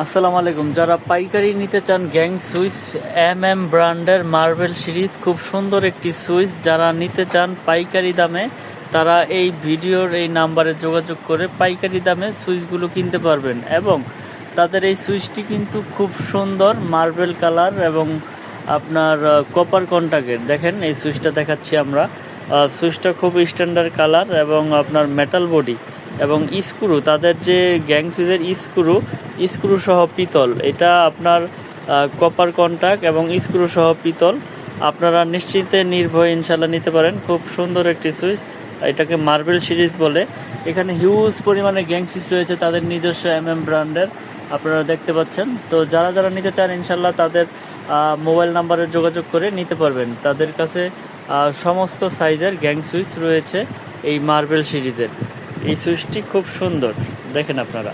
আসসালামু আলাইকুম। যারা পাইকারি নিতে চান গ্যাং সুইচ ব্র্যান্ডের মার্বেল সিরিজ, খুব সুন্দর একটি সুইচ, যারা নিতে চান পাইকারি দামে তারা এই ভিডিওর এই নাম্বারে যোগাযোগ করে পাইকারি দামে সুইচগুলো কিনতে পারবেন। এবং তাদের এই সুইচটি কিন্তু খুব সুন্দর মার্বেল কালার এবং আপনার কপার কন্টাক্টের। দেখেন এই সুইচটা দেখাচ্ছি আমরা। সুইচটা খুব স্ট্যান্ডার্ড কালার এবং আপনার মেটাল বডি এবং স্ক্রু, তাদের যে গ্যাং সুইচের স্ক্রু সহ পিতল, এটা আপনার কপার কন্টাক্ট এবং স্ক্রু সহ পিতল। আপনারা নিশ্চিন্তে নির্ভয়ে ইনশাল্লাহ নিতে পারেন। খুব সুন্দর একটি সুইচ, এটাকে মার্বেল সিরিজ বলে। এখানে হিউজ পরিমাণে গ্যাং সুইচ রয়েছে তাদের নিজস্ব ব্র্যান্ডের, আপনারা দেখতে পাচ্ছেন। তো যারা নিতে চান ইনশাল্লাহ তাদের মোবাইল নাম্বারে যোগাযোগ করে নিতে পারবেন। তাদের কাছে সমস্ত সাইজের গ্যাং সুইচ রয়েছে এই মার্বেল সিরিজের। এই সুইচটি খুব সুন্দর, দেখেন আপনারা।